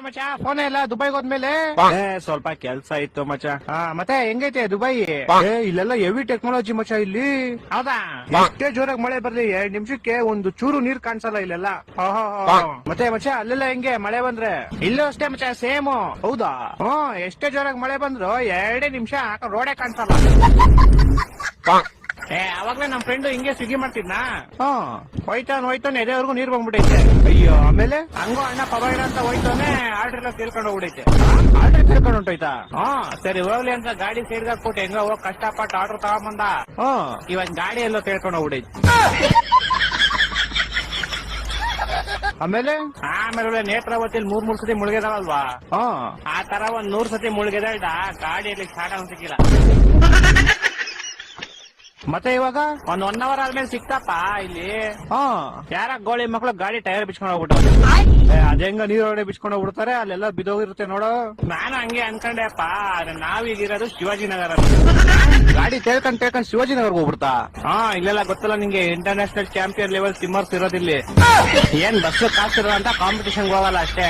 ಮಚ್ಚ ಫೋನ್ ಇಲ್ಲ ದುಬೈಗೆ ಹೋದ್ಮೇಲೆ ಸ್ವಲ್ಪ ಕೆಲ್ಸ ಇತ್ತು ಮಚ್ಚ. ಮತ್ತೆ ಹೆಂಗೈತೆ ದುಬೈ? ಇಲ್ಲೆಲ್ಲ ಹೆವಿ ಟೆಕ್ನಾಲಜಿ ಮಚ್ಚ ಇಲ್ಲಿ. ಹೌದಾ? ಎಷ್ಟೇ ಜೋರಾಗಿ ಮಳೆ ಬರ್ಲಿ 2 ನಿಮಿಷಕ್ಕೆ ಒಂದು ಚೂರು ನೀರ್ ಕಾಣಿಸಲ್ಲ ಇಲ್ಲೆಲ್ಲ. ಮತ್ತೆ ಮಚ್ಚ ಅಲ್ಲೆಲ್ಲ ಹೆಂಗೆ ಮಳೆ ಬಂದ್ರೆ? ಇಲ್ಲೂ ಅಷ್ಟೇ ಮಚ್ಚ ಸೇಮ್. ಹೌದಾ? ಎಷ್ಟೇ ಜೋರಾಗಿ ಮಳೆ ಬಂದ್ರು 2 ನಿಮಿಷ ರೋಡೇ ಕಾಣಿಸಲ್ಲ. ಅವಾಗ್ಲೇ ನಮ್ ಫ್ರೆಂಡ್ ಹಿಂಗೆ ಸ್ವಿಗ್ಗಿ ಮಾಡ್ತಿದ್ನಾ? ಹೋಯ್ತಾನೆ ಎದೆವರೆಗೂ ನೀರ್ ಬಂದ್ಬಿಟ್ಟೈತೆ. ಅಯ್ಯೋ ಆಮೇಲೆ ಹಂಗೋ ಅಣ್ಣ ಪರವಾಗಿಲ್ಲ ಅಂತ ಹೋಯ್ತಾನೆ ಆರ್ಡರ್ ಎಲ್ಲ ತಿಳ್ಕೊಂಡು ಹೋಗ್ಬಿಡೈತೆ. ಆರ್ಡರ್ ತಿಳ್ಕೊಂಡು ಹೊಂಟೋಯ್ತಾ? ಸರಿ ಹೋಗ್ಲಿ ಅಂತ ಗಾಡಿ ಸೈಡ್ ಹಾಕ್ಬಿಟ್ಟು ಹೆಂಗ ಹೋಗ್ ಕಷ್ಟಪಟ್ಟು ಆರ್ಡರ್ ತಗೊಂಬಂದ. ಇವಾಗ ಗಾಡಿ ಎಲ್ಲೋ ತಿಳ್ಕೊಂಡು ಹೋಗ್ಬಿಡೈತೆ. ಆಮೇಲೆ ನೇತ್ರಾವತಿಯಲ್ಲಿ 3 ಸತಿ ಮುಳುಗಿದಾವಲ್ವಾ? ಆ ತರ 100 ಸತಿ ಮುಳುಗಿದ ಗಾಡಿಯಲ್ಲಿ ಸ್ಟಾರ್ಟ್ ಸಿಕ್ಕಿಲ್ಲ. ಮತ್ತೆ ಇವಾಗ 1 ಅವರ್ ಆದ್ಮೇಲೆ ಸಿಕ್ತಪ್ಪ ಇಲ್ಲಿ. ಯಾರ ಗೋಳಿ ಮಕ್ಳು ಗಾಡಿ ಟೈರ್ ಬಿಚ್ಕೊಂಡು ಹೋಗ್ಬಿಟ್ಟು ಅದೇಂಗ ನೀರೊಳಗಡೆ ಬಿಚ್ಕೊಂಡು ಹೋಗ್ಬಿಡ್ತಾರೆ, ಅಲ್ಲೆಲ್ಲ ಬಿದೋಗಿರುತ್ತೆ ನೋಡು. ನಾನು ಹಂಗೆ ಅನ್ಕೊಂಡೆಪ್ಪ. ನಾವೀಗಿರೋದು ಶಿವಾಜಿನಗರ. ಗಾಡಿ ತೇಳ್ಕೊಂಡ್ ಶಿವಾಜಿನಗರ್ಗೆ ಹೋಗ್ಬಿಡ್ತಾ? ಇಲ್ಲೆಲ್ಲ ಗೊತ್ತಲ್ಲ ನಿಂಗೆ, ಇಂಟರ್ನ್ಯಾಷನಲ್ ಚಾಂಪಿಯನ್ ಲೆವೆಲ್ ಸ್ವಿಮ್ಮರ್ಸ್ ಇರೋದಿಲ್ಲಿ. ಏನ್ ಬಸ್ ಕಾಸಿರೋ ಅಂತ ಕಾಂಪಿಟೇಷನ್ ಹೋಗಲ್ಲ ಅಷ್ಟೇ.